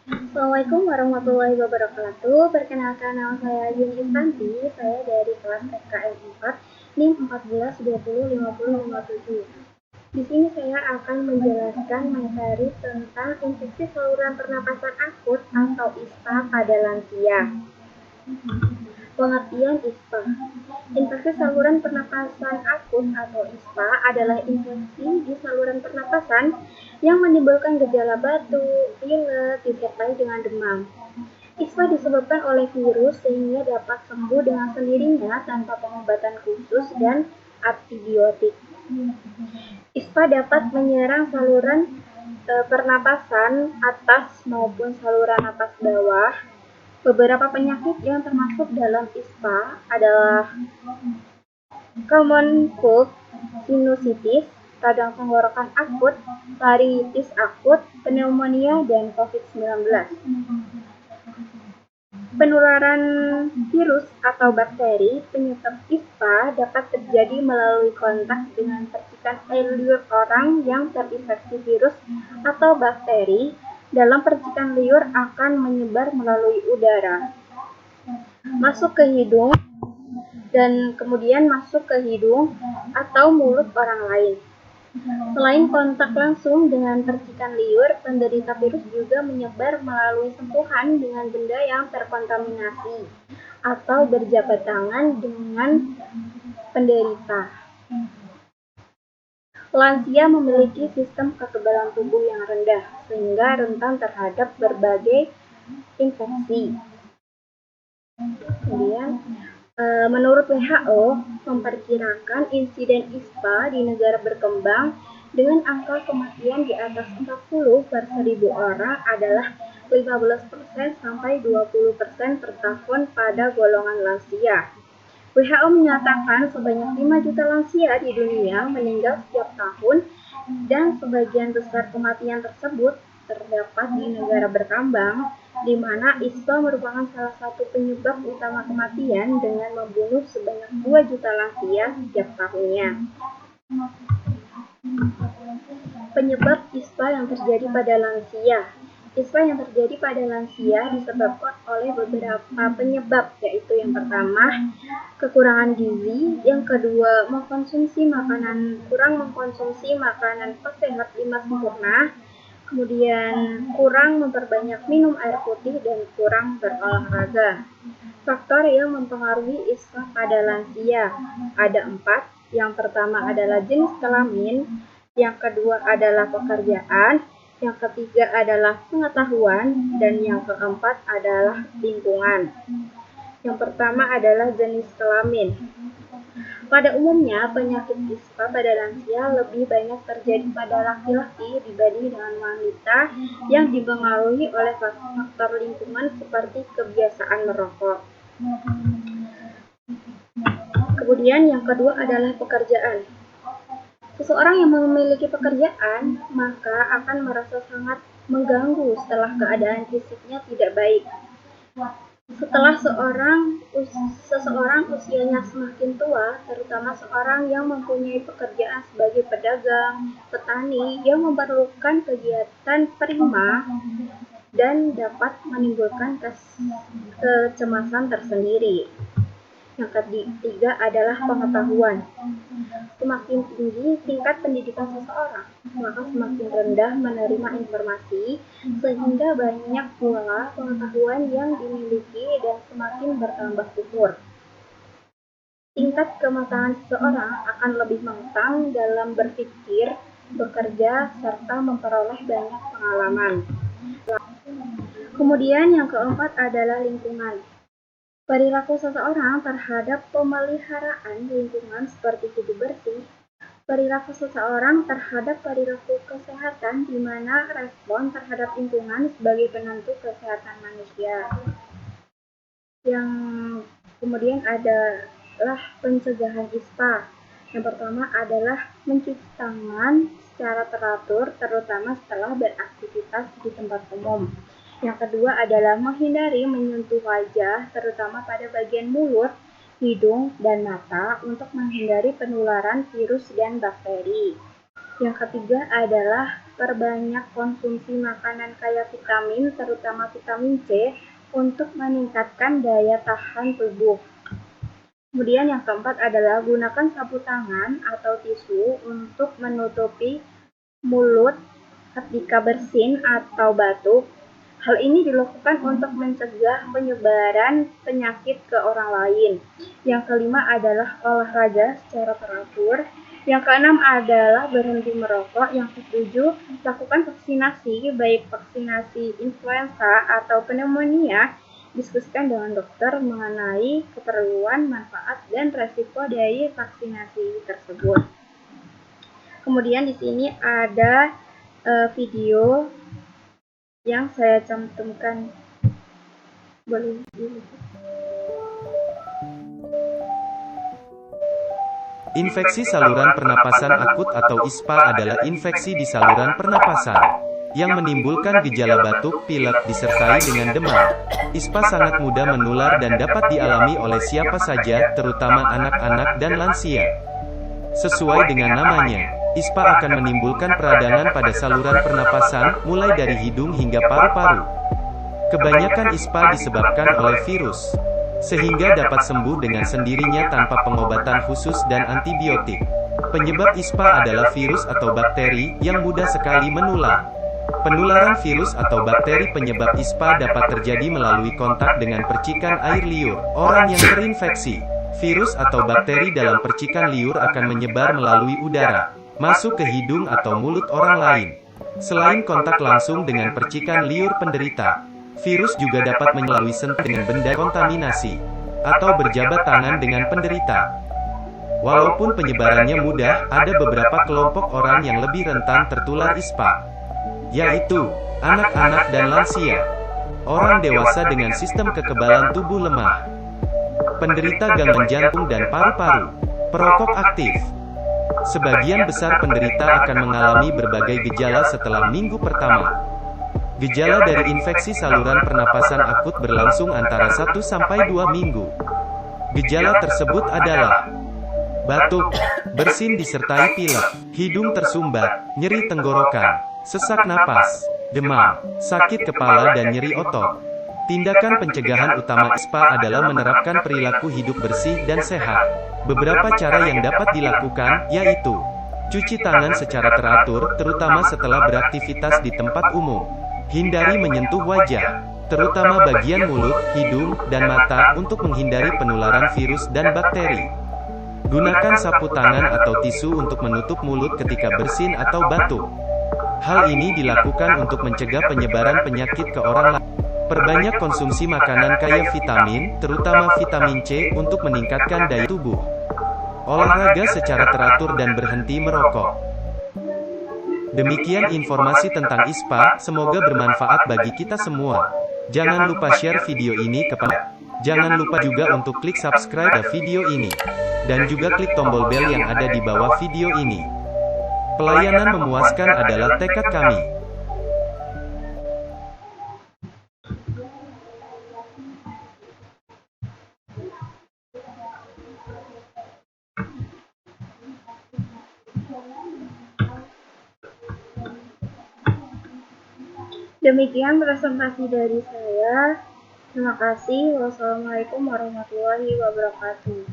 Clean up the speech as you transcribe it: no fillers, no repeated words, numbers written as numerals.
Assalamualaikum warahmatullahi wabarakatuh. Perkenalkan, nama saya Yuni Infanti. Saya dari kelas FKM 4 NIM 14205057. Di sini saya akan menjelaskan materi tentang infeksi saluran pernapasan akut atau ISPA pada lansia. Pengertian ISPA. Infeksi saluran pernapasan akut atau ISPA adalah infeksi di saluran pernapasan yang menimbulkan gejala batuk, pilek, disertai dengan demam. ISPA disebabkan oleh virus sehingga dapat sembuh dengan sendirinya tanpa pengobatan khusus dan antibiotik. ISPA dapat menyerang saluran pernapasan atas maupun saluran napas bawah. Beberapa penyakit yang termasuk dalam ISPA adalah common cold, sinusitis, radang tenggorokan akut, laringitis akut, pneumonia, dan COVID-19. Penularan virus atau bakteri penyebab ISPA dapat terjadi melalui kontak dengan percikan air liur orang yang terinfeksi virus atau bakteri. Dalam percikan liur akan menyebar melalui udara, masuk ke hidung, dan kemudian masuk ke hidung atau mulut orang lain. Selain kontak langsung dengan percikan liur, penderita virus juga menyebar melalui sentuhan dengan benda yang terkontaminasi atau berjabat tangan dengan penderita. Lansia memiliki sistem kekebalan tubuh yang rendah sehingga rentan terhadap berbagai infeksi. Kemudian, menurut WHO, memperkirakan insiden ISPA di negara berkembang dengan angka kematian di atas 40 per 1000 orang adalah 15% sampai 20% per tahun pada golongan lansia. WHO menyatakan sebanyak 5 juta lansia di dunia meninggal setiap tahun dan sebagian besar kematian tersebut terdapat di negara berkembang, di mana ISPA merupakan salah satu penyebab utama kematian dengan membunuh sebanyak 2 juta lansia setiap tahunnya. Penyebab ISPA yang terjadi pada lansia. ISPA yang terjadi pada lansia disebabkan oleh beberapa penyebab, yaitu yang pertama, kekurangan gizi, yang kedua, kurang mengkonsumsi makanan sehat 5 sempurna, kemudian kurang memperbanyak minum air putih dan kurang berolahraga. Faktor yang mempengaruhi ISPA pada lansia ada 4. Yang pertama adalah jenis kelamin, yang kedua adalah pekerjaan, yang ketiga adalah pengetahuan, dan yang keempat adalah lingkungan. Yang pertama adalah jenis kelamin. Pada umumnya, penyakit ISPA pada lansia lebih banyak terjadi pada laki-laki dibanding dengan wanita yang dipengaruhi oleh faktor lingkungan seperti kebiasaan merokok. Kemudian yang kedua adalah pekerjaan. Seseorang yang memiliki pekerjaan maka akan merasa sangat mengganggu setelah keadaan fisiknya tidak baik. Setelah seseorang usianya semakin tua, terutama seorang yang mempunyai pekerjaan sebagai pedagang, petani yang memerlukan kegiatan prima dan dapat menimbulkan kecemasan tersendiri. Yang ketiga adalah pengetahuan. Semakin tinggi tingkat pendidikan seseorang, maka semakin rendah menerima informasi, sehingga banyak pula pengetahuan yang dimiliki dan semakin bertambah subur. Tingkat kematangan seseorang akan lebih matang dalam berpikir, bekerja, serta memperoleh banyak pengalaman. Kemudian yang keempat adalah lingkungan. Perilaku seseorang terhadap pemeliharaan lingkungan seperti hidup bersih, perilaku seseorang terhadap perilaku kesehatan di mana respon terhadap lingkungan sebagai penentu kesehatan manusia. Yang kemudian adalah pencegahan ISPA. Yang pertama adalah mencuci tangan secara teratur, terutama setelah beraktivitas di tempat umum. Yang kedua adalah menghindari menyentuh wajah, terutama pada bagian mulut, hidung, dan mata untuk menghindari penularan virus dan bakteri. Yang ketiga adalah perbanyak konsumsi makanan kaya vitamin, terutama vitamin C, untuk meningkatkan daya tahan tubuh. Kemudian yang keempat adalah gunakan sapu tangan atau tisu untuk menutupi mulut ketika bersin atau batuk. Hal ini dilakukan untuk mencegah penyebaran penyakit ke orang lain. Yang kelima adalah olahraga secara teratur. Yang keenam adalah berhenti merokok. Yang ketujuh, lakukan vaksinasi, baik vaksinasi influenza atau pneumonia. Diskusikan dengan dokter mengenai keperluan, manfaat, dan resiko dari vaksinasi tersebut. Kemudian di sini ada video yang saya cantumkan. Boleh dilihat. Infeksi saluran pernapasan akut atau ISPA adalah infeksi di saluran pernapasan yang menimbulkan gejala batuk, pilek, disertai dengan demam. ISPA sangat mudah menular dan dapat dialami oleh siapa saja, terutama anak-anak dan lansia. Sesuai dengan namanya, ISPA akan menimbulkan peradangan pada saluran pernapasan, mulai dari hidung hingga paru-paru. Kebanyakan ISPA disebabkan oleh virus, sehingga dapat sembuh dengan sendirinya tanpa pengobatan khusus dan antibiotik. Penyebab ISPA adalah virus atau bakteri yang mudah sekali menular. Penularan virus atau bakteri penyebab ISPA dapat terjadi melalui kontak dengan percikan air liur. Orang yang terinfeksi virus atau bakteri dalam percikan liur akan menyebar melalui udara, masuk ke hidung atau mulut orang lain. Selain kontak langsung dengan percikan liur penderita, virus juga dapat melalui sentuh dengan benda kontaminasi, atau berjabat tangan dengan penderita. Walaupun penyebarannya mudah, ada beberapa kelompok orang yang lebih rentan tertular ISPA, yaitu anak-anak dan lansia, orang dewasa dengan sistem kekebalan tubuh lemah, penderita gangguan jantung dan paru-paru, perokok aktif. Sebagian besar penderita akan mengalami berbagai gejala setelah minggu pertama. Gejala dari infeksi saluran pernapasan akut berlangsung antara 1 sampai 2 minggu. Gejala tersebut adalah batuk, bersin disertai pilek, hidung tersumbat, nyeri tenggorokan, sesak napas, demam, sakit kepala dan nyeri otot. Tindakan pencegahan utama ISPA adalah menerapkan perilaku hidup bersih dan sehat. Beberapa cara yang dapat dilakukan, yaitu cuci tangan secara teratur, terutama setelah beraktivitas di tempat umum. Hindari menyentuh wajah, terutama bagian mulut, hidung, dan mata, untuk menghindari penularan virus dan bakteri. Gunakan sapu tangan atau tisu untuk menutup mulut ketika bersin atau batuk. Hal ini dilakukan untuk mencegah penyebaran penyakit ke orang lain. Perbanyak konsumsi makanan kaya vitamin, terutama vitamin C, untuk meningkatkan daya tubuh. Olahraga secara teratur dan berhenti merokok. Demikian informasi tentang ISPA, semoga bermanfaat bagi kita semua. Jangan lupa share video ini kepada. Jangan lupa juga untuk klik subscribe ke video ini. Dan juga klik tombol bel yang ada di bawah video ini. Pelayanan memuaskan adalah tekad kami. Demikian presentasi dari saya. Terima kasih. Wassalamualaikum warahmatullahi wabarakatuh.